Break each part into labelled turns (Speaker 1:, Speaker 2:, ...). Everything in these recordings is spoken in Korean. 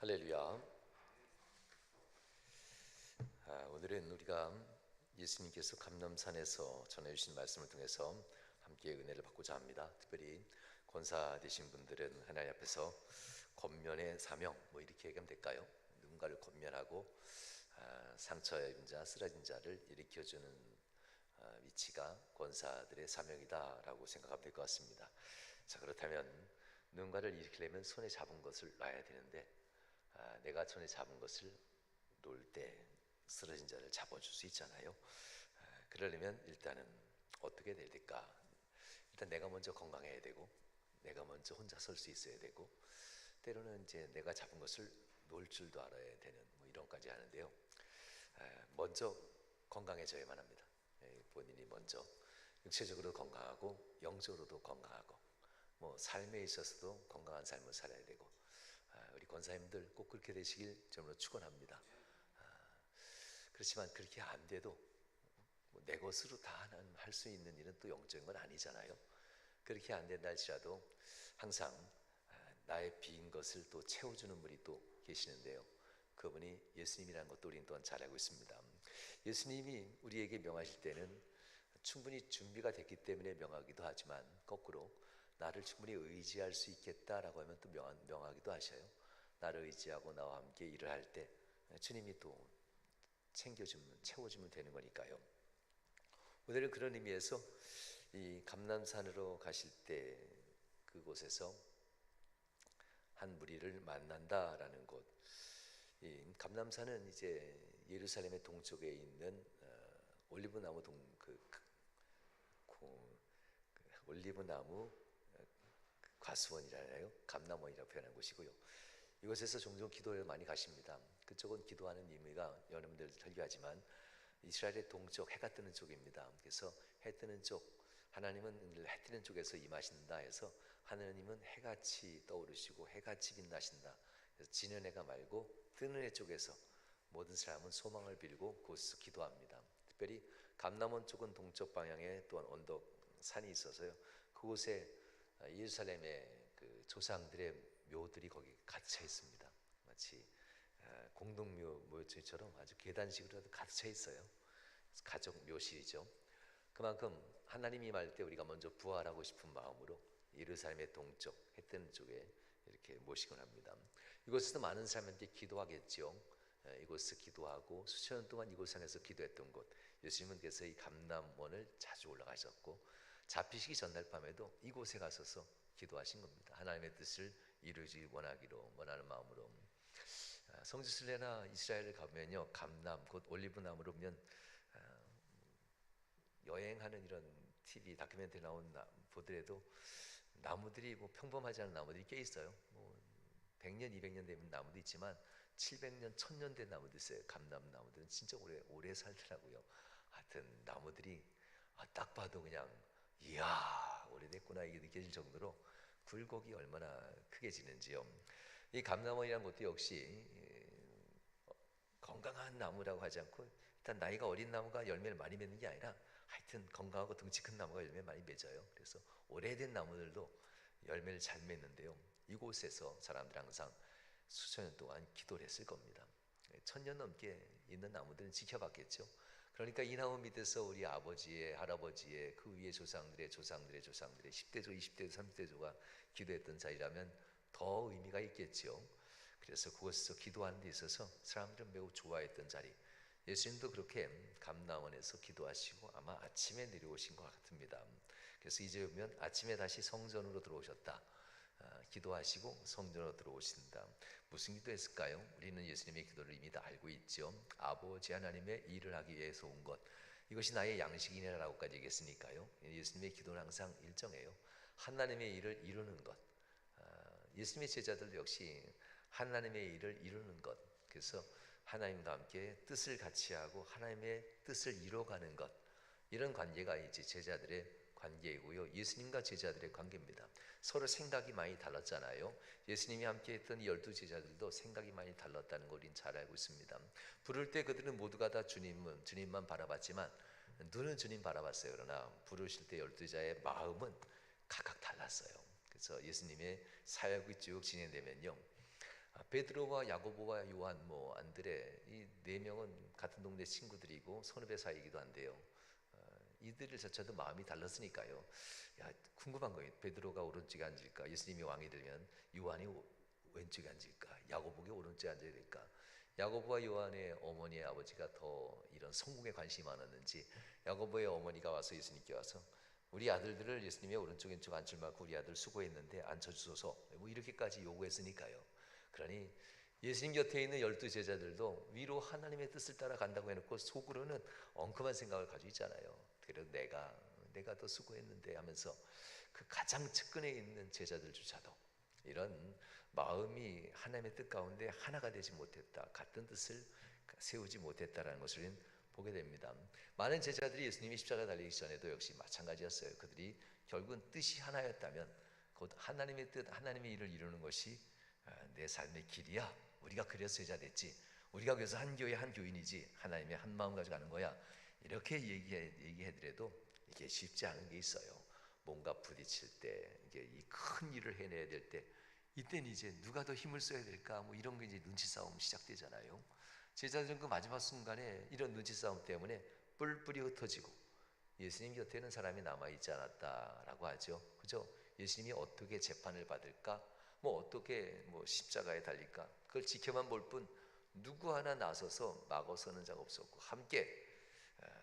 Speaker 1: 할렐루야. 오늘은 우리가 예수님께서 감람산에서 전해주신 말씀을 통해서 함께 은혜를 받고자 합니다. 특별히 권사 되신 분들은 하나님 앞에서 권면의 사명, 이렇게 얘기하면 될까요? 누군가를 권면하고 상처 입은 자, 쓰러진 자를 일으켜주는 위치가 권사들의 사명이다라고 생각하면 될 것 같습니다. 자, 그렇다면 누군가를 일으키려면 손에 잡은 것을 놔야 되는데 내가 손에 잡은 것을 놓을 때 쓰러진 자를 잡아줄 수 있잖아요. 그러려면 일단은 어떻게 해야 될까? 일단 내가 먼저 건강해야 되고, 내가 먼저 혼자 설 수 있어야 되고, 때로는 이제 내가 잡은 것을 놓을 줄도 알아야 되는 이런까지 하는데요. 먼저 건강해져야만 합니다. 본인이 먼저 육체적으로 건강하고 영적으로도 건강하고 삶에 있어서도 건강한 삶을 살아야 되고, 우리 권사님들 꼭 그렇게 되시길 저는 축원합니다. 그렇지만 그렇게 안 돼도 내 것으로 다 할 수 있는 일은 또 영적인 건 아니잖아요. 그렇게 안 된다 할지라도 항상 나의 빈 것을 또 채워주는 분이 또 계시는데요. 그분이 예수님이라는 것도 우리는 또한 잘 알고 있습니다. 예수님이 우리에게 명하실 때는 충분히 준비가 됐기 때문에 명하기도 하지만, 거꾸로 나를 충분히 의지할 수 있겠다라고 하면 또 명하기도 하셔요. 나를 의지하고 나와 함께 일을 할 때 주님이 또 챙겨주면, 채워주면 되는 거니까요. 오늘은 그런 의미에서 이 감람산으로 가실 때 그곳에서 한 무리를 만난다라는 곳. 이 감람산은 이제 예루살렘의 동쪽에 있는 올리브나무 올리브나무 과수원이라나요? 감람원이라고 표현한 곳이고요. 이곳에서 종종 기도를 많이 가십니다. 그쪽은 기도하는 의미가 여러분들 설교하지만 이스라엘의 동쪽, 해가 뜨는 쪽입니다. 그래서 해 뜨는 쪽, 하나님은 해 뜨는 쪽에서 임하신다 해서 하나님은 해같이 떠오르시고 해같이 빛나신다. 그래서 지는 해가 말고 뜨는 해 쪽에서 모든 사람은 소망을 빌고 그곳에서 기도합니다. 특별히 감람원 쪽은 동쪽 방향에 또한 언덕 산이 있어서요. 그곳에 예루살렘의 그 조상들의 묘들이 거기 갇혀 있습니다. 마치 공동묘처럼 아주 계단식으로도 갇혀 있어요. 가족 묘실이죠. 그만큼 하나님이 임할 때 우리가 먼저 부활하고 싶은 마음으로 예루살렘의 동쪽, 해 뜨는 쪽에 이렇게 모시곤 합니다. 이곳에서 많은 사람들이 기도하겠죠. 이곳에서 기도하고 수천 년 동안 이곳상에서 기도했던 곳, 예수님은 그래서 이 감람원을 자주 올라가셨고 잡히시기 전날 밤에도 이곳에 가셔서 기도하신 겁니다. 하나님의 뜻을 이루지 원하는 마음으로. 성지순례나 이스라엘을 가면요, 감람 곧 올리브나무로 보면 여행하는 이런 TV 다큐멘터리 보더라도 나무들이 평범하지 않은 나무들이 꽤 있어요. 100년, 200년 된 나무도 있지만 700년, 1000년 된 나무도 있어요. 감람 나무들은 진짜 오래 살더라고요. 하여튼 나무들이 딱 봐도 그냥 이야 오래됐구나 이게 느껴질 정도로 굴곡이 얼마나 크게 지는지요. 이 감람원이라는 것도 역시 건강한 나무라고 하지 않고, 일단 나이가 어린 나무가 열매를 많이 맺는 게 아니라 하여튼 건강하고 덩치 큰 나무가 열매 많이 맺어요. 그래서 오래된 나무들도 열매를 잘 맺는데요. 이곳에서 사람들 항상 수천 년 동안 기도를 했을 겁니다. 1000년 넘게 있는 나무들은 지켜봤겠죠. 그러니까 이 나무 밑에서 우리 아버지의, 할아버지의, 그 위에 조상들의 10대조, 20대조, 30대조가 기도했던 자리라면 더 의미가 있겠죠. 그래서 그곳에서 기도하는 데 있어서 사람들은 매우 좋아했던 자리. 예수님도 그렇게 감람원에서 기도하시고 아마 아침에 내려오신 것 같습니다. 그래서 이제 보면 아침에 다시 성전으로 들어오셨다. 기도하시고 성전으로 들어오신다. 무슨 기도했을까요? 우리는 예수님의 기도를 이미 다 알고 있죠. 아버지 하나님의 일을 하기 위해서 온 것, 이것이 나의 양식이라고까지 얘기했으니까요. 예수님의 기도는 항상 일정해요. 하나님의 일을 이루는 것. 예수님의 제자들도 역시 하나님의 일을 이루는 것, 그래서 하나님과 함께 뜻을 같이 하고 하나님의 뜻을 이뤄가는 것, 이런 관계가 이제 제자들의 관계이고요. 예수님과 제자들의 관계입니다. 서로 생각이 많이 달랐잖아요. 예수님이 함께 했던 12 제자들도 생각이 많이 달랐다는 걸 우리는 잘 알고 있습니다. 부를 때 그들은 모두가 다 주님만 바라봤지만 눈은 주님 바라봤어요. 그러나 부르실 때 12자의 마음은 각각 달랐어요. 그래서 예수님의 사역이 쭉 진행되면요, 베드로와 야고보와 요한, 뭐 안드레, 이 네 명은 같은 동네 친구들이고 선후배 사이이기도 한데요. 이들조차도 마음이 달랐으니까요. 야, 궁금한 거예요. 베드로가 오른쪽에 앉을까? 예수님이 왕이 되면 요한이 왼쪽에 앉을까? 야고보가 오른쪽에 앉아야 될까? 야고보와 요한의 어머니의 아버지가 더 이런 성공에 관심이 많았는지 야고보의 어머니가 와서 예수님께 와서 우리 아들들을 예수님의 오른쪽 왼쪽 앉힐 만큼 우리 아들 수고했는데 앉혀주소서, 뭐 이렇게까지 요구했으니까요. 그러니 예수님 곁에 있는 12제자들도 위로 하나님의 뜻을 따라 간다고 해놓고 속으로는 엉큼한 생각을 가지고 있잖아요. 그래도 내가 더 수고했는데 하면서 그 가장 측근에 있는 제자들조차도 이런 마음이 하나님의 뜻 가운데 하나가 되지 못했다, 같은 뜻을 세우지 못했다라는 것을 보게 됩니다. 많은 제자들이 예수님이 십자가 달리기 전에도 역시 마찬가지였어요. 그들이 결국은 뜻이 하나였다면 곧 하나님의 뜻, 하나님의 일을 이루는 것이 내 삶의 길이야. 우리가 그래서 제자 됐지. 우리가 그래서 한 교회 한 교인이지. 하나님의 한 마음 가지고 가는 거야. 이렇게 얘기해드려도 이게 쉽지 않은 게 있어요. 뭔가 부딪힐 때, 이게 이 큰 일을 해내야 될 때, 이때는 이제 누가 더 힘을 써야 될까? 뭐 이런 게 이제 눈치 싸움 시작되잖아요. 제자들은 그 마지막 순간에 이런 눈치 싸움 때문에 뿔뿔이 흩어지고 예수님 곁에는 사람이 남아 있지 않았다라고 하죠. 그죠? 예수님이 어떻게 재판을 받을까? 뭐 어떻게 뭐 십자가에 달릴까? 그걸 지켜만 볼 뿐 누구 하나 나서서 막어서는 자가 없었고 함께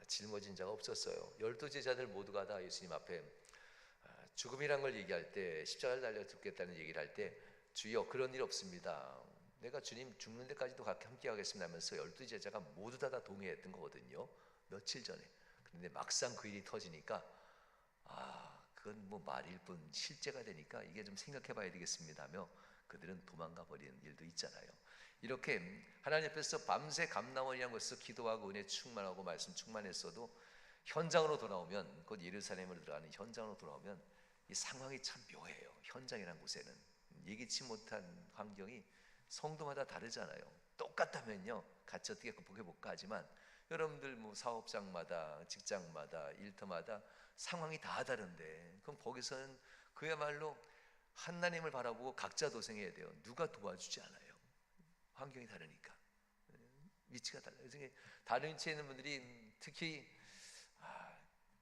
Speaker 1: 짊어진 자가 없었어요. 12제자들 모두가 다 예수님 앞에 죽음이란 걸 얘기할 때, 십자가를 달려 죽겠다는 얘기를 할 때 주여 그런 일 없습니다, 내가 주님 죽는 데까지도 함께 하겠습니다 하면서 12제자가 모두 다 동의했던 거거든요. 며칠 전에. 그런데 막상 그 일이 터지니까 그건 뭐 말일 뿐 실제가 되니까 이게 좀 생각해 봐야 되겠습니다 하며 그들은 도망가 버리는 일도 있잖아요. 이렇게 하나님 앞에서 밤새 감람원이라는 것에서 기도하고 은혜 충만하고 말씀 충만했어도 현장으로 돌아오면, 곧 예루살렘으로 들어가는 현장으로 돌아오면 이 상황이 참 묘해요. 현장이라는 곳에는 예기치 못한 환경이 성도마다 다르잖아요. 똑같다면요 같이 어떻게 극복해 볼까 하지만 여러분들 뭐 사업장마다, 직장마다, 일터마다 상황이 다 다른데 그럼 거기서는 그야말로 하나님을 바라보고 각자 도생해야 돼요. 누가 도와주지 않아요. 환경이 다르니까, 위치가 달라요. 다른 위치에 있는 분들이 특히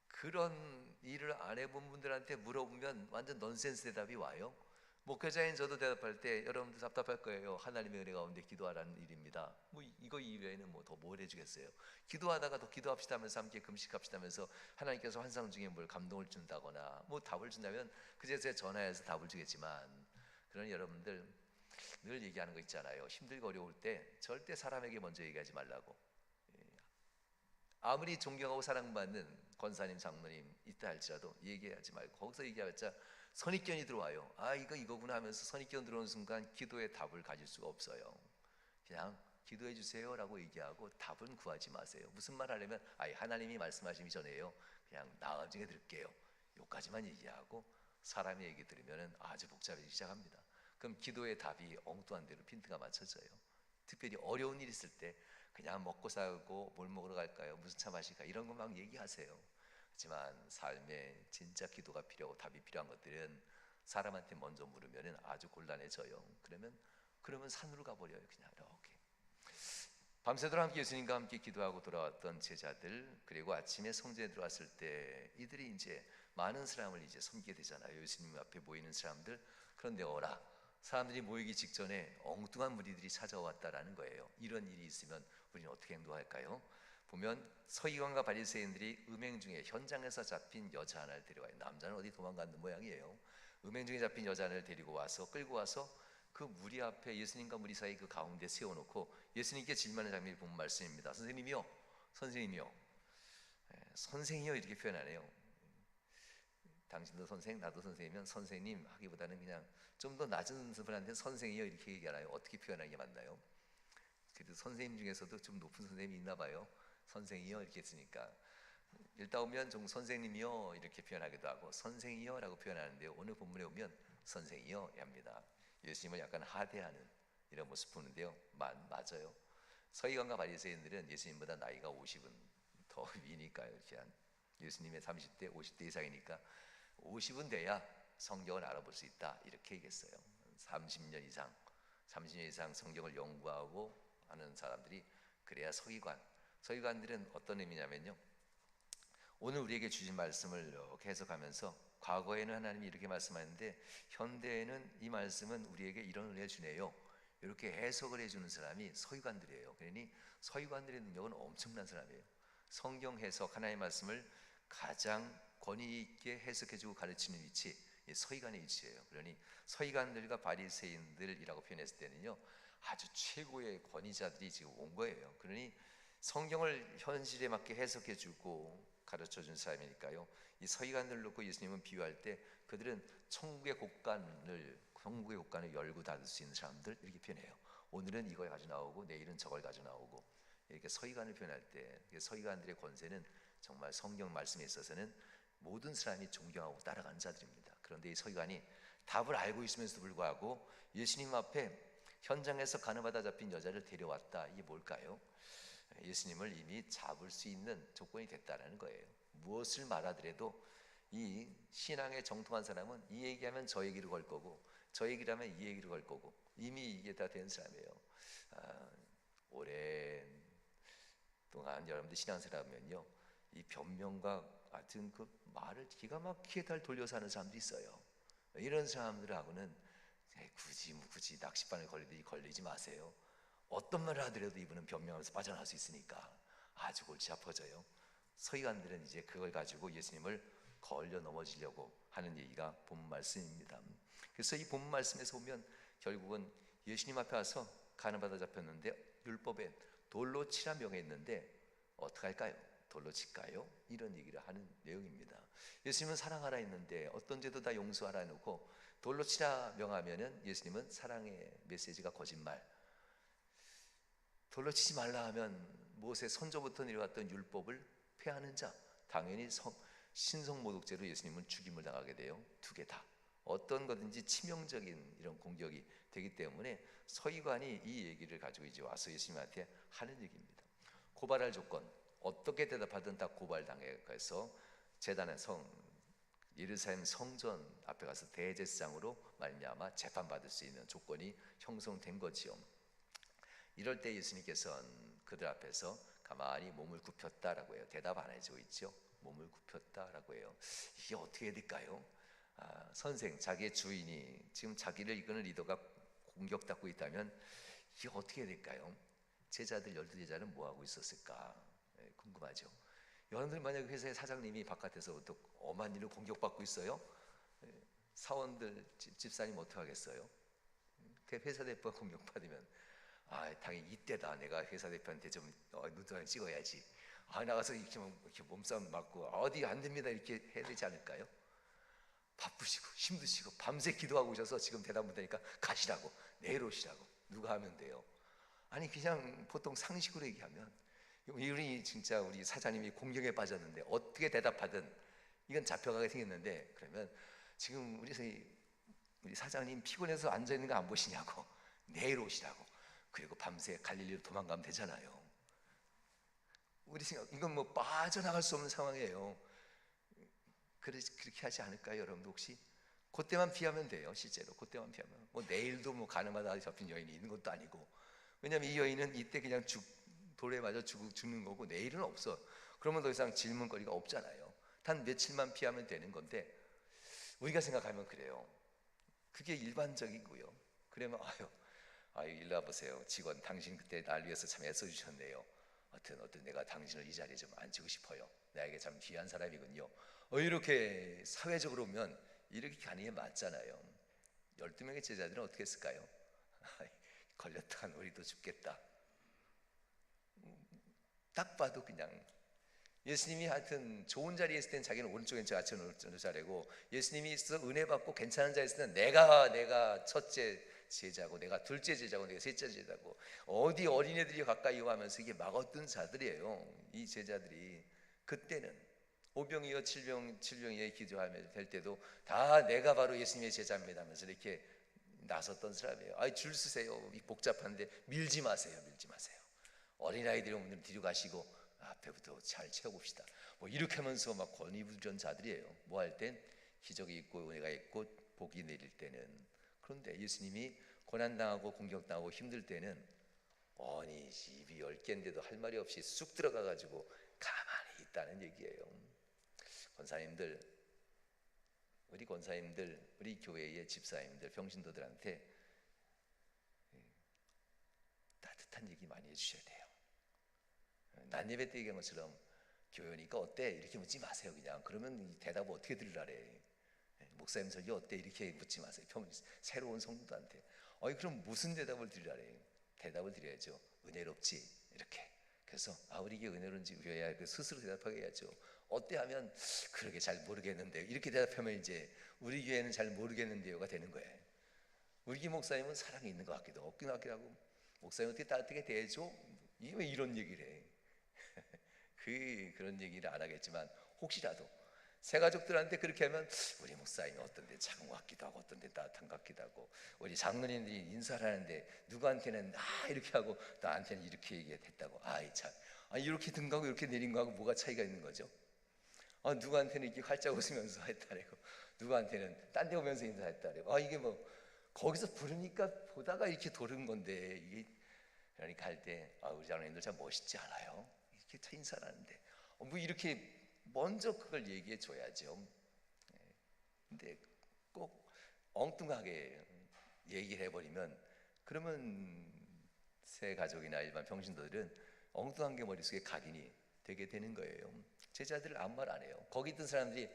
Speaker 1: 그런 일을 안 해본 분들한테 물어보면 완전 넌센스 대답이 와요. 목회자인 저도 대답할 때 여러분들 답답할 거예요. 하나님의 은혜 가운데 기도하라는 일입니다. 뭐 이거 이외에는 뭐 더 뭘 해주겠어요. 기도하다가 또 기도합시다 하면서 함께 금식합시다 하면서 하나님께서 환상 중에 뭘 감동을 준다거나 뭐 답을 준다면 그제서야 전화해서 답을 주겠지만, 그런 여러분들 늘 얘기하는 거 있잖아요. 힘들고 어려울 때 절대 사람에게 먼저 얘기하지 말라고. 아무리 존경하고 사랑받는 권사님, 장로님 있다 할지라도 얘기하지 말고 거기서 얘기하자 선입견이 들어와요. 이거구나 하면서 선입견 들어오는 순간 기도의 답을 가질 수가 없어요. 그냥 기도해 주세요 라고 얘기하고 답은 구하지 마세요. 무슨 말 하려면 하나님이 말씀하시기 전에요 그냥 나중에 들을게요, 요까지만 얘기하고 사람의 얘기 들으면 아주 복잡해지기 시작합니다. 그럼 기도의 답이 엉뚱한 대로 핀트가 맞춰져요. 특별히 어려운 일 있을 때 그냥 먹고 살고 뭘 먹으러 갈까요? 무슨 차 마실까? 이런 거 막 얘기하세요. 하지만 삶에 진짜 기도가 필요하고 답이 필요한 것들은 사람한테 먼저 물으면 아주 곤란해져요. 그러면 산으로 가버려요. 그냥 이렇게. 밤새도록 함께 예수님과 함께 기도하고 돌아왔던 제자들, 그리고 아침에 성전에 들어왔을 때 이들이 이제 많은 사람을 이제 섬기게 되잖아요. 예수님 앞에 모이는 사람들. 그런데 어라, 사람들이 모이기 직전에 엉뚱한 무리들이 찾아왔다라는 거예요. 이런 일이 있으면 우리는 어떻게 행동할까요? 보면 서기관과 바리새인들이 음행 중에 현장에서 잡힌 여자 하나를 데려와요. 남자는 어디 도망가는 모양이에요. 음행 중에 잡힌 여자 하나를 데리고 와서 끌고 와서 그 무리 앞에 예수님과 무리 사이 그 가운데 세워놓고 예수님께 질문하는 장면이 본 말씀입니다. 선생님이요, 선생님이요, 선생이요 이렇게 표현하네요. 당신도 선생, 나도 선생이면 선생님 하기보다는 그냥 좀 더 낮은 분한테 선생이요 이렇게 얘기하나요? 어떻게 표현하는 게 맞나요? 그래도 선생님 중에서도 좀 높은 선생님이 있나 봐요. 선생이요 이렇게 했으니까 읽다 보면 좀 선생님이요 이렇게 표현하기도 하고 선생이요 라고 표현하는데요, 오늘 본문에 보면 선생이요 합니다. 예수님을 약간 하대하는 이런 모습 보는데요, 맞아요. 서기관과 바리새인들은 예수님보다 나이가 50은 더 위니까요. 이렇게 한 예수님의 30대 50대 이상이니까 50은 돼야 성경을 알아볼 수 있다 이렇게 얘기했어요. 30년 이상 30년 이상 성경을 연구하고 하는 사람들이 그래야 서기관. 서기관들은 어떤 의미냐면요, 오늘 우리에게 주신 말씀을 이렇게 해석하면서 과거에는 하나님이 이렇게 말씀하는데 현대에는 이 말씀은 우리에게 이런 은혜를 주네요, 이렇게 해석을 해주는 사람이 서기관들이에요. 그러니 서기관들의 능력은 엄청난 사람이에요. 성경 해석, 하나님의 말씀을 가장 권위 있게 해석해주고 가르치는 위치, 서기관의 위치예요. 그러니 서기관들과 바리새인들이라고 표현했을 때는요, 아주 최고의 권위자들이 지금 온 거예요. 그러니 성경을 현실에 맞게 해석해주고 가르쳐준 사람이니까요. 이 서기관들을 놓고 예수님은 비유할 때 그들은 천국의 곳간을 열고 닫을 수 있는 사람들, 이렇게 표현해요. 오늘은 이걸 가져 나오고 내일은 저걸 가져 나오고, 이렇게 서기관을 표현할 때 서기관들의 권세는 정말 성경 말씀에 있어서는 모든 사람이 존경하고 따라가는 자들입니다. 그런데 이 서기관이 답을 알고 있으면서도 불구하고 예수님 앞에 현장에서 간음하다 잡힌 여자를 데려왔다. 이게 뭘까요? 예수님을 이미 잡을 수 있는 조건이 됐다는 거예요. 무엇을 말하더라도 이 신앙에 정통한 사람은 이 얘기하면 저 얘기를 걸 거고, 저 얘기를 하면 이 얘기를 걸 거고, 이미 이게 다 된 사람이에요. 오랜 동안 여러분들 신앙생활하면요, 이 변명과 같은 그 말을 기가 막히게 잘 돌려서 하는 사람들이 있어요. 이런 사람들하고는 굳이 낚싯바늘 걸리지 마세요. 어떤 말을 하더라도 이분은 변명하면서 빠져나갈 수 있으니까 아주 골치 아파져요. 서기관들은 이제 그걸 가지고 예수님을 걸려 넘어지려고 하는 얘기가 본 말씀입니다. 그래서 이 본 말씀에서 보면 결국은 예수님 앞에 와서 간음받아 잡혔는데 율법에 돌로 치라 명했는데 어떡할까요? 돌로 칠까요? 이런 얘기를 하는 내용입니다. 예수님은 사랑하라 했는데 어떤 죄도 다 용서하라 해놓고 돌로 치라 명하면은 예수님은 사랑의 메시지가 거짓말, 돌로 치지 말라 하면 모세 선조부터 내려왔던 율법을 폐하는 자, 당연히 신성모독죄로 예수님은 죽임을 당하게 돼요. 두 개 다 어떤 거든지 치명적인 이런 공격이 되기 때문에 서기관이 이 얘기를 가지고 이제 와서 예수님한테 하는 얘기입니다. 고발할 조건, 어떻게 대답하든 다 고발당해서 제단의 예루살렘 성전 앞에 가서 대제사장으로 말미암아 재판받을 수 있는 조건이 형성된 거지요. 이럴 때 예수님께서는 그들 앞에서 가만히 몸을 굽혔다라고 해요. 대답 안 해주고 있죠. 몸을 굽혔다라고 해요. 이게 어떻게 해야 될까요? 선생, 자기의 주인이 지금 자기를 이끄는 리더가 공격받고 있다면 이게 어떻게 해야 될까요? 제자들 12제자는 뭐하고 있었을까? 궁금하죠. 여러분들 만약 회사의 사장님이 바깥에서부터 엄한 일로 공격받고 있어요? 사원들, 집사님 어떻게 하겠어요? 회사 대표가 공격받으면 당연히 이때다. 내가 회사 대표한테 좀 눈도장 찍어야지. 나가서 이렇게 몸싸움 맞고 어디 안 됩니다 이렇게 해야 되지 않을까요? 바쁘시고 힘드시고 밤새 기도하고 오셔서 지금 대답 못하니까 가시라고, 내일 오시라고 누가 하면 돼요? 아니 그냥 보통 상식으로 얘기하면 우리 진짜 우리 사장님이 공격에 빠졌는데 어떻게 대답하든 이건 잡혀가게 생겼는데, 그러면 지금 우리 사장님 피곤해서 앉아있는 거 안 보시냐고, 내일 오시라고, 그리고 밤새 갈릴리로 도망가면 되잖아요. 우리 생각, 이건 뭐 빠져나갈 수 없는 상황이에요. 그렇게 하지 않을까요? 여러분도 혹시 그때만 피하면 돼요. 실제로 그때만 피하면 뭐 내일도 뭐 가늠하다 잡힌 여인이 있는 것도 아니고, 왜냐하면 이 여인은 이때 그냥 돌에 맞아 죽는 거고 내일은 없어. 그러면 더 이상 질문거리가 없잖아요. 단 며칠만 피하면 되는 건데 우리가 생각하면 그래요. 그게 일반적이고요. 그러면 일로 와보세요. 직원, 당신 그때 날 위해서 참 애써주셨네요. 어떤 내가 당신을 이 자리에 좀 앉히고 싶어요. 나에게 참 귀한 사람이군요. 이렇게 사회적으로 보면 이렇게 가는 게 맞잖아요. 12명의 제자들은 어떻게 했을까요? 걸렸다간 우리도 죽겠다. 딱 봐도 그냥 예수님이 하여튼 좋은 자리에 있을 때는 자기는 오른쪽에 앉혀 어느 자리고, 예수님이 있어 은혜 받고 괜찮은 자리에 있을 때는 내가 첫째 제자고, 내가 둘째 제자고, 내가 셋째 제자고, 어디 어린애들이 가까이 오면서 이게 막 어떤 자들이에요. 이 제자들이 그때는 오병이어 칠병이어 기도하며 될 때도 다 내가 바로 예수님의 제자입니다 하면서 이렇게 나섰던 사람이에요. 줄 서세요. 복잡한데 밀지 마세요. 어린아이들이 오면 뒤로 가시고 앞에부터 잘 채워봅시다. 뭐 이렇게 하면서 막 권위부전자들이에요. 뭐 할 땐 기적이 있고 은혜가 있고 복이 내릴 때는. 그런데 예수님이 고난당하고 공격당하고 힘들 때는 아니 입이 10개인데도 할 말이 없이 쑥 들어가가지고 가만히 있다는 얘기예요. 권사님들, 우리 권사님들, 우리 교회의 집사님들, 평신도들한테 따뜻한 얘기 많이 해주셔야 돼요. 난예배 때 얘기한 것처럼 교회니까 어때? 이렇게 묻지 마세요. 그냥 그러면 대답을 어떻게 들으라래. 목사님 설교 어때? 이렇게 묻지 마세요. 새로운 성도한테 그럼 무슨 대답을 드리라래. 대답을 드려야죠. 은혜롭지 이렇게. 그래서 우리 게 은혜로운지 왜야 스스로 대답하게 해야죠. 어때 하면 그러게 잘 모르겠는데 이렇게 대답하면 이제 우리 교회는 잘 모르겠는데요가 되는 거예요. 우리 교 목사님은 사랑이 있는 것 같기도 없긴 하기도 하고 목사님 어떻게 따뜻하게 대해줘? 이게 왜 이런 얘기를 해? 그런 얘기를 안 하겠지만 혹시라도 새 가족들한테 그렇게 하면 우리 목사님이 어떤 데 작은 것 같기도 하고 어떤 데 따뜻한 것 같기도 하고 우리 장로님들이 인사를 하는데 누구한테는 이렇게 하고 나한테는 이렇게 얘기했다고 참 이렇게 등 가고 이렇게 내린 거하고 뭐가 차이가 있는 거죠? 누구한테는 이렇게 활짝 웃으면서 했다래고 누구한테는 딴 데 오면서 인사했다래고 이게 뭐 거기서 부르니까 보다가 이렇게 도는 건데 이게 그러니까 할 때 우리 장로님들 참 멋있지 않아요? 이렇게 인사를 하는데 뭐 이렇게 먼저 그걸 얘기해 줘야죠. 근데 꼭 엉뚱하게 얘기를 해버리면 그러면 새 가족이나 일반 평신도들은 엉뚱한 게 머릿속에 각인이 되게 되는 거예요. 제자들 아무 말 안 해요. 거기 있던 사람들이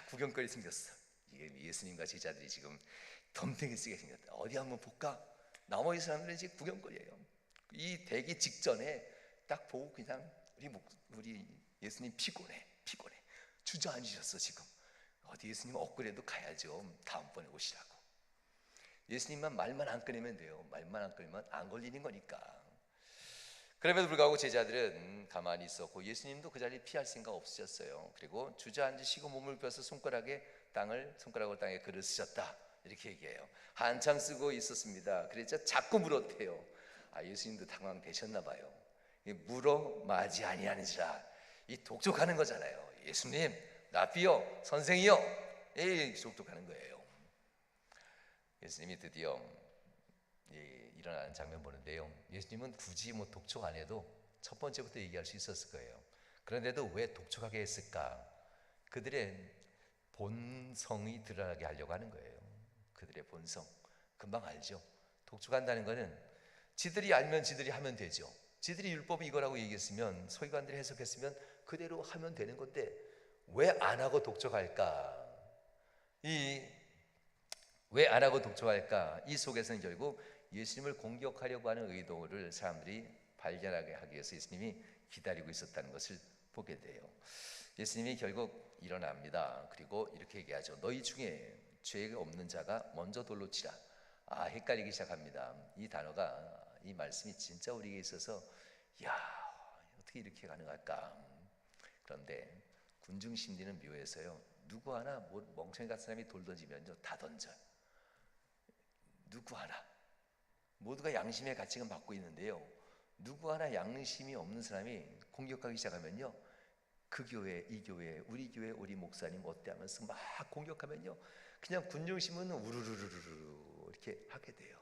Speaker 1: 구경거리 생겼어. 이게 예수님과 제자들이 지금 덤탱이 쓰게 생겼다. 어디 한번 볼까? 나머지 사람들은 이제 구경거리예요. 이 되기 직전에 딱 보고 그냥 우리 예수님 피곤해 주저앉으셨어. 지금 어디 예수님 엇그래도 가야죠. 다음번에 오시라고. 예수님만 말만 안 끊으면 돼요. 말만 안 끊으면 안 걸리는 거니까. 그럼에도 불구하고 제자들은 가만히 있었고 예수님도 그 자리를 피할 생각 없으셨어요. 그리고 주저앉으시고 몸을 펴서 손가락으로 땅에 글을 쓰셨다 이렇게 얘기해요. 한참 쓰고 있었습니다. 그랬자 자꾸 물었대요. 예수님도 당황되셨나 봐요. 물어 마지 아니하는지라. 이 독촉하는 거잖아요. 예수님, 라비요, 선생이요. 독촉하는 거예요. 예수님이 드디어 일어나는 장면 보는데요. 예수님은 굳이 독촉 안 해도 첫 번째부터 얘기할 수 있었을 거예요. 그런데도 왜 독촉하게 했을까? 그들의 본성이 드러나게 하려고 하는 거예요. 그들의 본성. 금방 알죠. 독촉한다는 거는 지들이 알면 지들이 하면 되죠. 지들이 율법이 이거라고 얘기했으면 서기관들이 해석했으면 그대로 하면 되는 건데 왜 안 하고 독촉할까? 왜 안 하고 독촉할까? 이 속에서는 결국 예수님을 공격하려고 하는 의도를 사람들이 발견하게 하기 위해서 예수님이 기다리고 있었다는 것을 보게 돼요. 예수님이 결국 일어납니다. 그리고 이렇게 얘기하죠. 너희 중에 죄가 없는 자가 먼저 돌로 치라. 헷갈리기 시작합니다. 이 단어가 이 말씀이 진짜 우리에게 있어서 어떻게 이렇게 가능할까? 그런데 군중 심리는 묘해서요. 누구 하나 멍청이 같은 사람이 돌 던지면요 다 던져요. 누구 하나 모두가 양심의 가책은 받고 있는데요. 누구 하나 양심이 없는 사람이 공격하기 시작하면요 그 교회, 이 교회, 우리 목사님 어때 하면서 막 공격하면요 그냥 군중심은 우르르르르 이렇게 하게 돼요.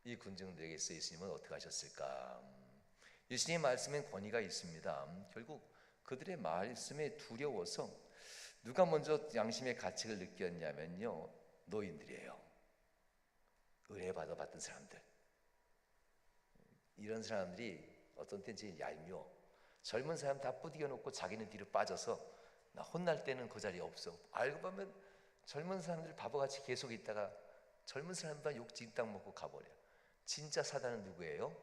Speaker 1: 이 군중들에게서 예수님은 어떻게 하셨을까? 예수님의 말씀엔 권위가 있습니다. 결국 그들의 말씀에 두려워서 누가 먼저 양심의 가책을 느꼈냐면요 노인들이에요. 은혜 받았던 사람들. 이런 사람들이 어떤 때는 얄미워. 젊은 사람 다 부디겨 놓고 자기는 뒤로 빠져서 나 혼날 때는 그 자리에 없어. 알고 보면 젊은 사람들 바보같이 계속 있다가 젊은 사람만 욕 진땅 먹고 가버려. 진짜 사단은 누구예요?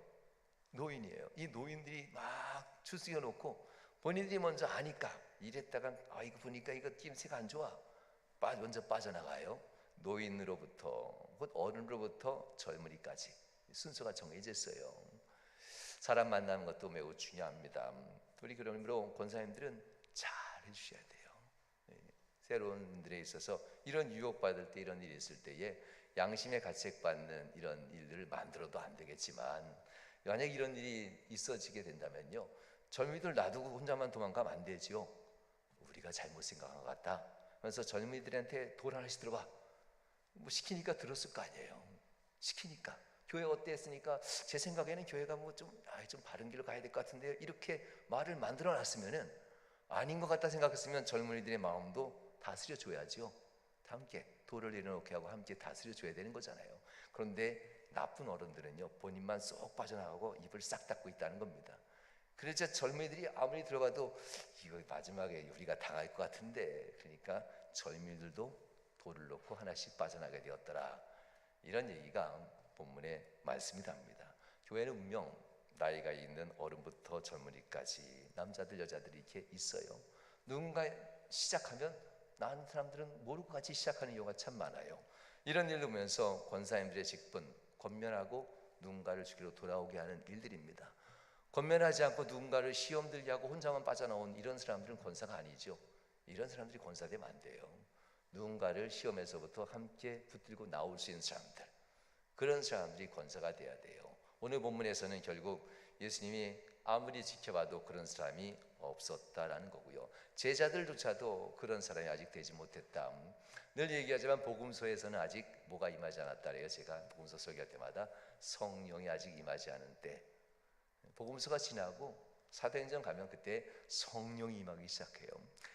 Speaker 1: 노인이에요. 이 노인들이 막 추스겨 놓고 본인들이 먼저 아니까 이랬다가 이거 보니까 이거 낌새가 안 좋아. 먼저 빠져나가요. 노인으로부터 곧 어른으로부터 젊은이까지 순서가 정해져 있어요. 사람 만나는 것도 매우 중요합니다. 우리 그러므로 권사님들은 잘 해주셔야 돼요. 새로운 일에 있어서 이런 유혹받을 때 이런 일이 있을 때에 양심의 가책받는 이런 일들을 만들어도 안 되겠지만 만약 이런 일이 있어지게 된다면요 젊은이들 놔두고 혼자만 도망가면 안 되죠. 우리가 잘못 생각한 것 같다. 그래서 젊은이들한테 돌 하나씩 들어봐. 뭐 시키니까 들었을 거 아니에요. 시키니까. 교회 어때 했으니까 제 생각에는 교회가 뭐 좀 바른 길로 가야 될 것 같은데요. 이렇게 말을 만들어 놨으면은 아닌 것 같다 생각했으면 젊은이들의 마음도 다스려 줘야죠. 함께 돌을 내려놓게 하고 함께 다스려 줘야 되는 거잖아요. 그런데 나쁜 어른들은요, 본인만 쏙 빠져나가고 입을 싹 닫고 있다는 겁니다. 그래서 젊은이들이 아무리 들어가도 이거 마지막에 우리가 당할 것 같은데, 그러니까 젊은이들도 돌을 놓고 하나씩 빠져나가게 되었더라. 이런 얘기가 본문의 말씀이 답니다. 교회는 분명 나이가 있는 어른부터 젊은이까지 남자들 여자들이 이렇게 있어요. 누군가 시작하면 나는 사람들은 모르고 같이 시작하는 경우가 참 많아요. 이런 일을 보면서 권사님들의 직분, 권면하고 누군가를 주기로 돌아오게 하는 일들입니다. 권면하지 않고 누군가를 시험 들게 하고 혼자만 빠져나온 이런 사람들은 권사가 아니죠. 이런 사람들이 권사되면 안 돼요. 누군가를 시험에서부터 함께 붙들고 나올 수 있는 사람들, 그런 사람들이 권사가 돼야 돼요. 오늘 본문에서는 결국 예수님이 아무리 지켜봐도 그런 사람이 없었다라는 거고요. 제자들조차도 그런 사람이 아직 되지 못했다. 늘 얘기하지만 복음서에서는 아직 뭐가 임하지 않았다 그래요. 제가 복음서 설교할 때마다 성령이 아직 임하지 않은 때. 복음서가 지나고 사도행전 가면 그때 성령이 임하기 시작해요.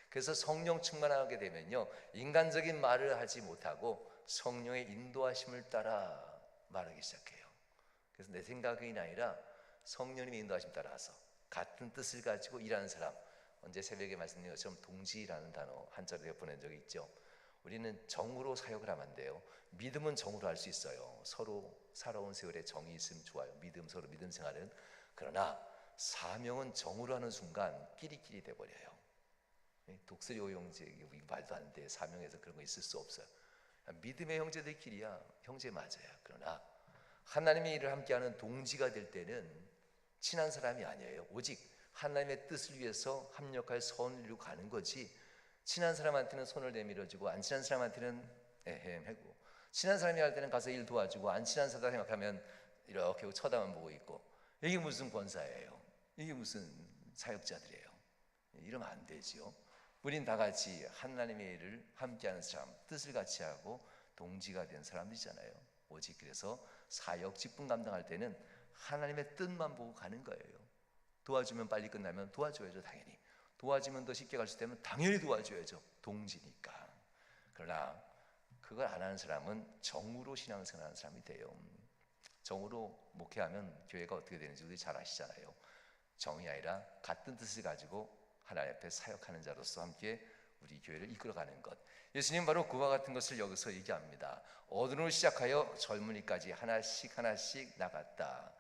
Speaker 1: 그래서 성령 충만하게 되면요, 인간적인 말을 하지 못하고 성령의 인도하심을 따라 말하기 시작해요. 그래서 내 생각이 아니라 성령님의 인도하심 따라서 같은 뜻을 가지고 일하는 사람, 언제 새벽에 말씀드린 것처럼 동지라는 단어 한자로 보낸 적이 있죠. 우리는 정으로 사역을 하면 안 돼요. 믿음은 정으로 할 수 있어요. 서로 살아온 세월에 정이 있으면 좋아요. 서로 믿음 생활은. 그러나 사명은 정으로 하는 순간 끼리끼리 돼버려요. 독수리 오형제 말도 안 돼. 사명에서 그런 거 있을 수 없어요. 믿음의 형제들끼리야 형제 맞아요. 그러나 하나님의 일을 함께하는 동지가 될 때는 친한 사람이 아니에요. 오직 하나님의 뜻을 위해서 합력할 선을 이루고 가는 거지, 친한 사람한테는 손을 내밀어주고 안 친한 사람한테는 하고, 친한 사람이 할 때는 가서 일 도와주고 안 친한 사람 생각하면 이렇게 쳐다만 보고 있고, 이게 무슨 권사예요? 이게 무슨 사역자들이에요? 이러면 안 되죠. 우린 다 같이 하나님의 일을 함께하는 사람, 뜻을 같이 하고 동지가 된 사람들이잖아요. 오직 그래서 사역 직분 감당할 때는 하나님의 뜻만 보고 가는 거예요. 도와주면 빨리 끝나면 도와줘야죠. 당연히 도와주면 더 쉽게 갈 수 있다면 당연히 도와줘야죠. 동지니까. 그러나 그걸 안 하는 사람은 정으로 신앙생활하는 사람이 돼요. 정으로 목회하면 교회가 어떻게 되는지 우리 잘 아시잖아요. 정이 아니라 같은 뜻을 가지고 하나님 앞에 사역하는 자로서 함께 우리 교회를 이끌어가는 것. 예수님 바로 그와 같은 것을 여기서 얘기합니다. 어른으로 시작하여 젊은이까지 하나씩 하나씩 나갔다.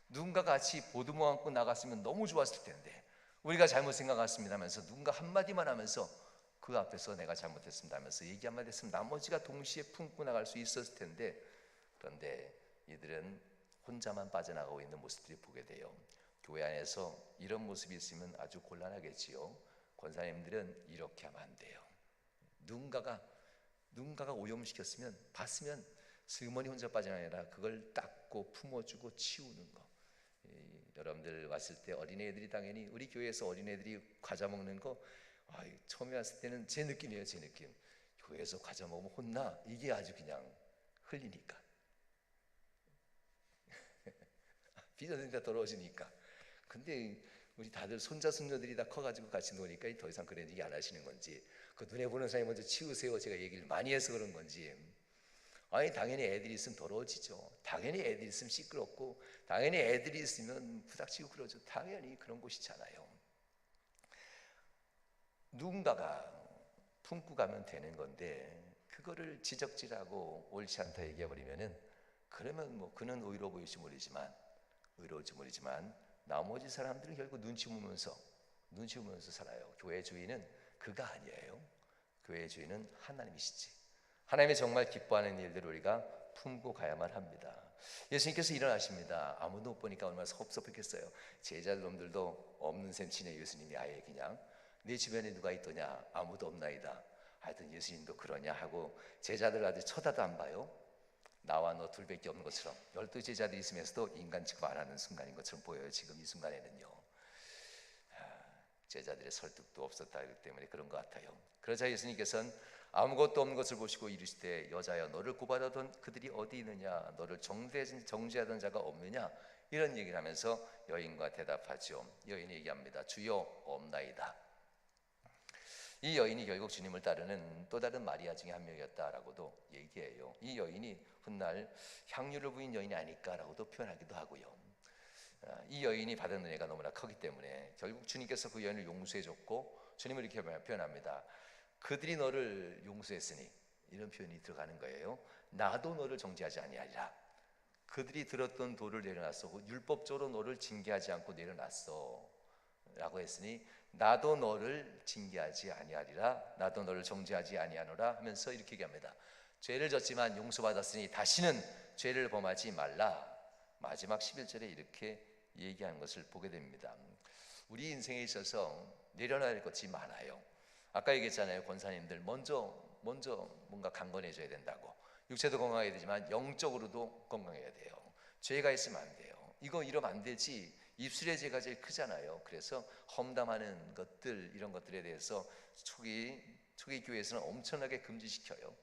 Speaker 1: 누군가 같이 보드모 안고 나갔으면 너무 좋았을 텐데, 우리가 잘못 생각했습니다 하면서 누군가 한마디만 하면서 그 앞에서 내가 잘못했습니다 하면서 얘기 한마디 했으면 나머지가 동시에 품고 나갈 수 있었을 텐데, 그런데 이들은 혼자만 빠져나가고 있는 모습들이 보게 돼요. 교회 안에서 이런 모습이 있으면 아주 곤란하겠지요. 권사님들은 이렇게 하면 안 돼요. 누군가가 오염시켰으면 봤으면 슬그머니 혼자 빠져나가라, 그걸 닦고 품어주고 치우는 거. 여러분들 왔을 때 어린애들이 당연히 우리 교회에서 어린애들이 과자 먹는 거, 처음에 왔을 때는 제 느낌이에요. 제 느낌. 교회에서 과자 먹으면 혼나? 이게 아주 그냥 흘리니까 삐져드니까 더러워지니까. 근데 우리 다들 손자 손녀들이 다 커가지고 같이 노니까 더 이상 그런 얘기 안 하시는 건지, 그 눈에 보는 사람이 먼저 치우세요 제가 얘기를 많이 해서 그런 건지. 아니 당연히 애들이 있으면 더러워지죠. 당연히 애들이 있으면 시끄럽고, 당연히 애들이 있으면 부닥치고 그러죠. 당연히 그런 곳이잖아요. 누군가가 품고 가면 되는 건데 그거를 지적질하고 옳지 않다 얘기해버리면은, 그러면 뭐 그는 의로 보일지 모르지만 나머지 사람들은 결국 눈치 보면서 살아요. 교회 주인은 그가 아니에요. 교회 주인은 하나님이시지. 하나님이 정말 기뻐하는 일들을 우리가 품고 가야만 합니다. 예수님께서 일어나십니다. 아무도 못 보니까 얼마나 섭섭했겠어요. 제자들놈들도 없는 셈 치네. 예수님이 아예 그냥 내 주변에 누가 있더냐? 아무도 없나이다. 하여튼 예수님도 그러냐 하고 제자들 아주 쳐다도 안 봐요. 나와 너 둘밖에 없는 것처럼 12 제자들이 있으면서도 인간 취급 안 하는 순간인 것처럼 보여요. 지금 이 순간에는요. 제자들의 설득도 없었다 하기 때문에 그런 것 같아요. 그러자 예수님께서는 아무것도 없는 것을 보시고 이르시되 여자여 너를 고발하던 그들이 어디 있느냐 너를 정죄하던 자가 없느냐 이런 얘기를 하면서 여인과 대답하죠. 여인이 얘기합니다. 주여 없나이다. 이 여인이 결국 주님을 따르는 또 다른 마리아 중에 한 명이었다라고도 얘기해요. 이 여인이 훗날 향유를 부인 여인이 아닐까라고도 표현하기도 하고요. 이 여인이 받은 은혜가 너무나 크기 때문에 결국 주님께서 그 여인을 용서해줬고 주님을 이렇게 표현합니다. 그들이 너를 용서했으니 이런 표현이 들어가는 거예요. 나도 너를 정죄하지 아니하리라. 그들이 들었던 도를 내려놨어. 율법적으로 너를 징계하지 않고 내려놨어 라고 했으니 나도 너를 징계하지 아니하리라. 나도 너를 정죄하지 아니하노라 하면서 이렇게 얘기합니다. 죄를 졌지만 용서받았으니 다시는 죄를 범하지 말라. 마지막 11절에 이렇게 얘기하는 것을 보게 됩니다. 우리 인생에 있어서 내려놔야 할 것이 많아요. 아까 얘기했잖아요. 권사님들 먼저 뭔가 강건해져야 된다고. 육체도 건강해야 되지만 영적으로도 건강해야 돼요. 죄가 있으면 안 돼요. 이거 이러면 안 되지. 입술의 죄가 제일 크잖아요. 그래서 험담하는 것들 이런 것들에 대해서 초기 교회에서는 엄청나게 금지시켜요.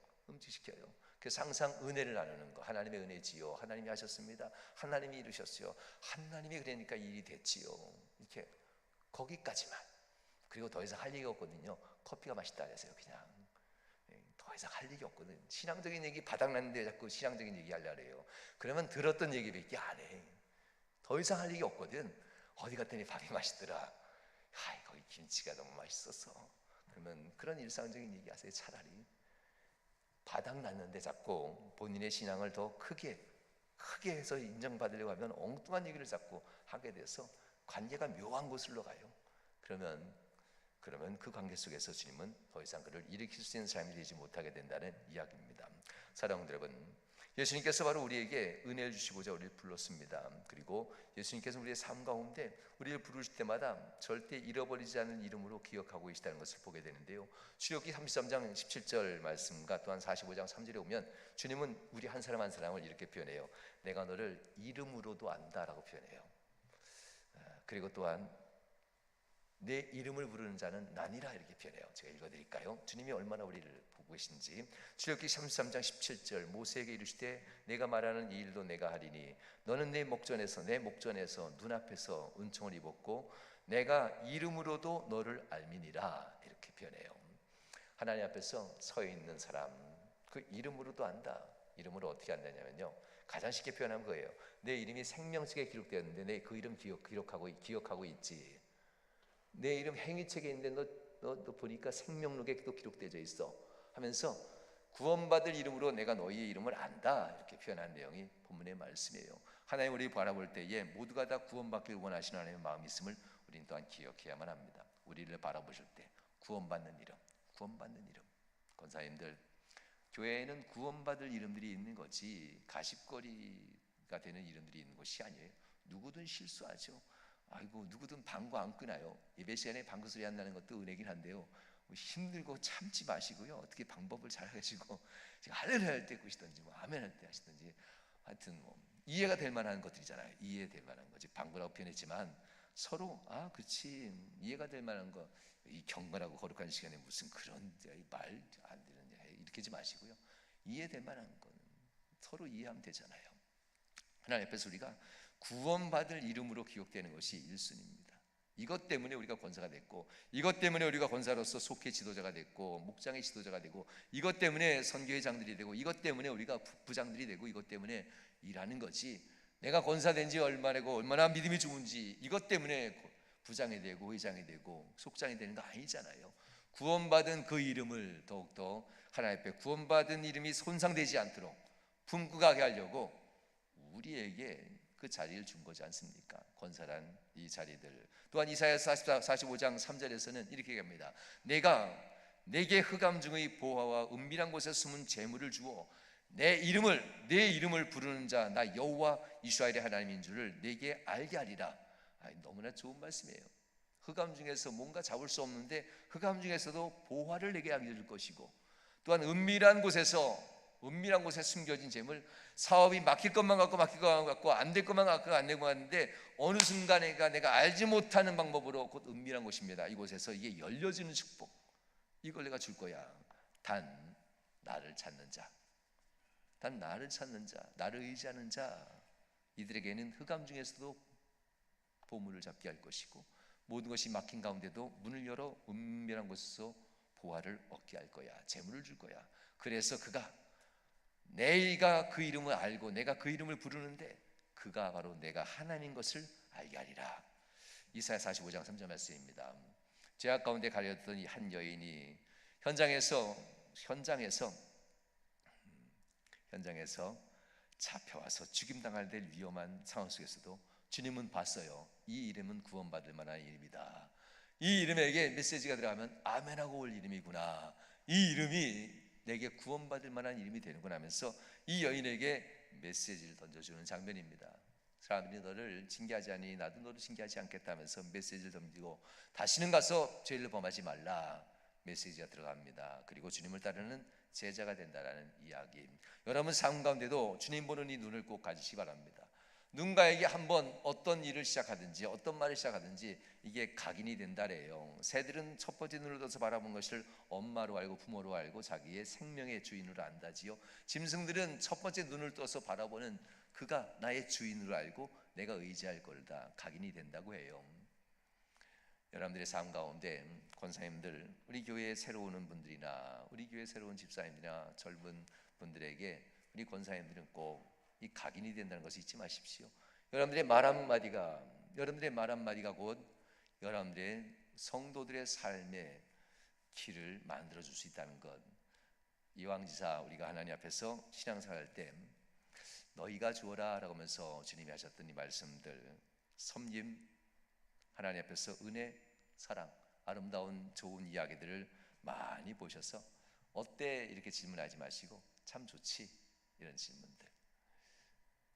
Speaker 1: 그래서 항상 은혜를 나누는 거. 하나님의 은혜지요. 하나님이 하셨습니다. 하나님이 이루셨어요. 하나님이 그러니까 일이 됐지요. 이렇게 거기까지만. 그리고 더 이상 할 얘기가 없거든요. 커피가 맛있다 그래서요. 그냥 더 이상 할 얘기 없거든. 신앙적인 얘기 바닥났는데 자꾸 신앙적인 얘기 하려고 해요. 그러면 들었던 얘기밖에 안 해. 더 이상 할 얘기 없거든. 어디 갔더니 밥이 맛있더라. 거기 김치가 너무 맛있었어. 그러면 그런 일상적인 얘기 하세요. 차라리. 바닥났는데 자꾸 본인의 신앙을 더 크게 해서 인정받으려고 하면 엉뚱한 얘기를 자꾸 하게 돼서 관계가 묘한 곳으로 가요. 그러면 그 관계 속에서 주님은 더 이상 그를 일으킬 수 있는 삶이 되지 못하게 된다는 이야기입니다. 사랑하는 여러분, 예수님께서 바로 우리에게 은혜를 주시고자 우리를 불렀습니다. 그리고 예수님께서 우리의 삶 가운데 우리를 부르실 때마다 절대 잃어버리지 않는 이름으로 기억하고 계시다는 것을 보게 되는데요. 출애굽기 33장 17절 말씀과 또한 45장 3절에 보면 주님은 우리 한 사람 한 사람을 이렇게 표현해요. 내가 너를 이름으로도 안다라고 표현해요. 그리고 또한 내 이름을 부르는 자는 나니라 이렇게 표현해요. 제가 읽어드릴까요? 주님이 얼마나 우리를 보고 계신지. 출애굽기 33장 17절 모세에게 이르시되 내가 말하는 이 일도 내가 하리니 너는 내 목전에서 눈앞에서 은총을 입었고 내가 이름으로도 너를 알미니라 이렇게 표현해요. 하나님 앞에서 서 있는 사람 그 이름으로도 안다. 이름으로 어떻게 안다냐면요. 가장 쉽게 표현한 거예요. 내 이름이 생명책에 기록되었는데 내 그 이름 기억하고 있지. 내 이름 행위책에 있는데 너 보니까 생명록에 또 기록되어 있어 하면서 구원받을 이름으로 내가 너희의 이름을 안다 이렇게 표현한 내용이 본문의 말씀이에요. 하나님 우리 바라볼 때에 모두가 다 구원받길 원하시는 하나님의 마음이 있음을 우리는 또한 기억해야만 합니다. 우리를 바라보실 때 구원받는 이름 권사님들 교회에는 구원받을 이름들이 있는 거지 가십거리가 되는 이름들이 있는 것이 아니에요. 누구든 실수하죠. 누구든 방구 안 끄나요? 예배 시간에 방구 소리 안 나는 것도 은혜긴 한데요. 힘들고 참지 마시고요. 어떻게 방법을 잘 하시고 할렐루야 할 때 끄시든지 아멘 할 때 하시든지 하여튼 이해가 될 만한 것들이잖아요. 이해될 만한 거지. 방구라고 표현했지만 서로 그렇지 이해가 될 만한 거. 이 경건하고 거룩한 시간에 무슨 그런 말 안 되는 이렇게 하지 마시고요. 이해될 만한 거는 서로 이해하면 되잖아요. 하나님 앞에서 우리가 구원받을 이름으로 기억되는 것이 1순위입니다. 이것 때문에 우리가 권사가 됐고 이것 때문에 우리가 권사로서 속회 지도자가 됐고 목장의 지도자가 되고 이것 때문에 선교회장들이 되고 이것 때문에 우리가 부장들이 되고 이것 때문에 일하는 거지 내가 권사된 지 얼마나 믿음이 좋은지 이것 때문에 부장이 되고 회장이 되고 속장이 되는 거 아니잖아요. 구원받은 그 이름을 더욱더 하나님 앞에 구원받은 이름이 손상되지 않도록 품고가게 하려고 우리에게 그 자리를 준 거지 않습니까? 권사란 이 자리들. 또한 이사야서 45장 3절에서는 이렇게 얘기합니다. 내가 내게 흑암 중의 보화와 은밀한 곳에 숨은 재물을 주어 내 이름을 부르는 자 나 여호와 이스라엘의 하나님인 줄을 내게 알게 하리라. 너무나 좋은 말씀이에요. 흑암 중에서 뭔가 잡을 수 없는데 흑암 중에서도 보화를 내게 알게 줄 것이고 또한 은밀한 곳에서
Speaker 2: 은밀한 곳에 숨겨진 재물, 사업이 막힐 것만 같고 안 될 것만 같고 안 될 것만 같는데 어느 순간에 내가 알지 못하는 방법으로 곧 은밀한 곳입니다. 이곳에서 이게 열려지는 축복, 이걸 내가 줄 거야. 단 나를 찾는 자, 단 나를 찾는 자, 나를 의지하는 자, 이들에게는 흑암 중에서도 보물을 잡게 할 것이고 모든 것이 막힌 가운데도 문을 열어 은밀한 곳에서 보화를 얻게 할 거야. 재물을 줄 거야. 그래서 그가, 내가 그 이름을 알고 내가 그 이름을 부르는데 그가 바로 내가 하나님인 것을 알게 하리라. 이사야 45장 3절 말씀입니다. 죄악 가운데 가려졌던 이 한 여인이 현장에서 잡혀와서 죽임당할 될 위험한 상황 속에서도 주님은 봤어요. 이 이름은 구원받을 만한 이름이다. 이 이름에게 메시지가 들어가면 아멘하고 올 이름이구나. 이 이름이 내게 구원받을 만한 이름이 되는구나 하면서 이 여인에게 메시지를 던져주는 장면입니다. 사람들이 너를 징계하지 않으니 나도 너를 징계하지 않겠다 하면서 메시지를 던지고 다시는 가서 죄를 범하지 말라 메시지가 들어갑니다. 그리고 주님을 따르는 제자가 된다라는 이야기. 여러분 삶 가운데도 주님 보는 이 눈을 꼭 가지시기 바랍니다. 누군가에게 한번 어떤 일을 시작하든지 어떤 말을 시작하든지 이게 각인이 된다래요. 새들은 첫 번째 눈을 떠서 바라본 것을 엄마로 알고 부모로 알고 자기의 생명의 주인으로 안다지요. 짐승들은 첫 번째 눈을 떠서 바라보는 그가 나의 주인으로 알고 내가 의지할 걸다 각인이 된다고 해요. 여러분들의 삶 가운데 권사님들, 우리 교회에 새로 오는 분들이나 우리 교회에 새로 온 집사님이나 젊은 분들에게 우리 권사님들은 꼭 이 각인이 된다는 것을 잊지 마십시오. 여러분들의 말 한마디가 곧 여러분들의 성도들의 삶의 길을 만들어줄 수 있다는 것. 이왕지사 우리가 하나님 앞에서 신앙생활할 때 너희가 주어라 라고 하면서 주님이 하셨던 이 말씀들, 섬김, 하나님 앞에서 은혜, 사랑, 아름다운 좋은 이야기들을 많이 보셔서 어때? 이렇게 질문하지 마시고 참 좋지? 이런 질문들.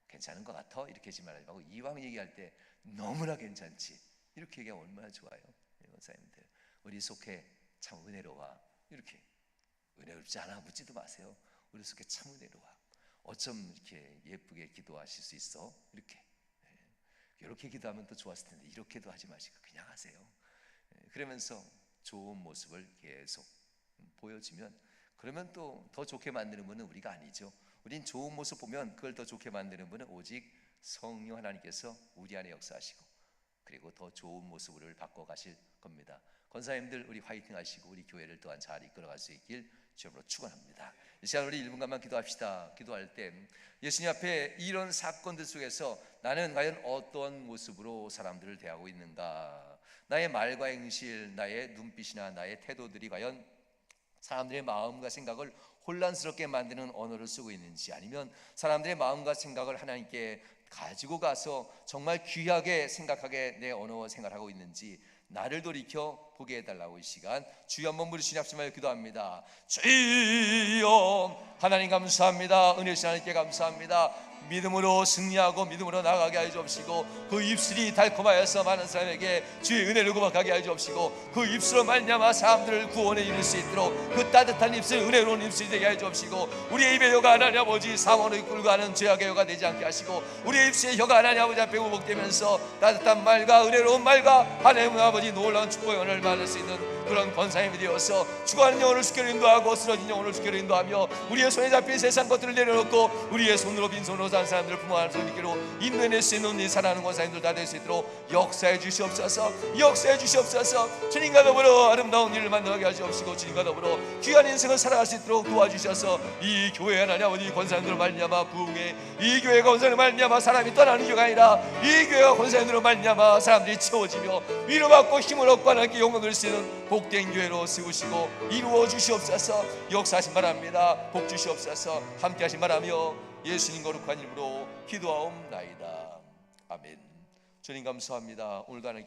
Speaker 2: 괜찮은 것 같아? 이렇게 질문하지 말고 이왕 얘기할 때 너무나 괜찮지? 이렇게 얘기하면 얼마나 좋아요. 권사님들, 우리 속에 참 은혜로워. 이렇게 은혜롭지 않아 묻지도 마세요. 우리 속에 참 은혜로워. 어쩜 이렇게 예쁘게 기도하실 수 있어? 이렇게 기도하면 또 좋았을 텐데 이렇게도 하지 마시고 그냥 하세요. 그러면서 좋은 모습을 계속 보여주면, 그러면 또 더 좋게 만드는 분은 우리가 아니죠. 우린 좋은 모습 보면 그걸 더 좋게 만드는 분은 오직 성령 하나님께서 우리 안에 역사하시고 그리고 더 좋은 모습을 바꿔가실 겁니다. 권사님들 우리 화이팅 하시고 우리 교회를 또한 잘 이끌어갈 수 있길 주님으로 축원합니다. 이 시간 우리 1분간만 기도합시다. 기도할 때 예수님 앞에 이런 사건들 속에서 나는 과연 어떤 모습으로 사람들을 대하고 있는가, 나의 말과 행실, 나의 눈빛이나 나의 태도들이 과연 사람들의 마음과 생각을 혼란스럽게 만드는 언어를 쓰고 있는지, 아니면 사람들의 마음과 생각을 하나님께 가지고 가서 정말 귀하게 생각하게 내 언어와 생각을 하고 있는지 나를 돌이켜 보게 해달라고 이 시간 주여 한번 부르시니 합심하여 기도합니다. 주여 하나님 감사합니다. 은혜신 하나님께 감사합니다. 믿음으로 승리하고 믿음으로 나아가게 하여 주옵시고 그 입술이 달콤하여서 많은 사람에게 주의 은혜를 고백하게 하여 주옵시고 그 입술로 말미암아 사람들을 구원에 이룰 수 있도록 그 따뜻한 입술, 은혜로운 입술이 되게 하여 주옵시고 우리의 입의 혀가 하나님 아버지 사모를 끌고 가는 죄악의 혀가 되지 않게 하시고 우리의 입술의 혀가 하나님 아버지 앞에 우복되면서 따뜻한 말과 은혜로운 말과 하나님 아버지 놀라운 축복의 은혜를 받을 수 있는 그런 권사님이 되어서 죽어가는 영혼을 주께로 인도하고 쓰러진 영혼을 주께로 인도하며 우리의 손에 잡힌 세상 것들을 내려놓고 우리의 손으로 빈손으로 산 사람들을 부모 하나님 주께로 인도해낼 수 있는 이 사랑하는 권사님들 다 될 수 있도록 역사해 주시옵소서. 역사해 주시옵소서. 주님과 더불어 아름다운 일을 만들게 하시옵시고 주님과 더불어 귀한 인생을 살아갈 수 있도록 도와주셔서 이 교회 하나님 아버지 권사님들로 말미암아 부흥해, 이 교회가 권사님으로 말미암아 사람이 떠나는 교회가 아니라 이 교회가 권사님들로 말미암아 사람들이 채워지며 위로받고 힘을 얻고 하나님께 영광을 수 있는 복된 교회로 세우시고 이루어 주시옵소서. 역사하신 바랍니다. 복 주시옵소서. 함께 하신 바라며 예수님 거룩한 이름으로 기도하옵나이다. 아멘. 주님 감사합니다. 오늘도 하나님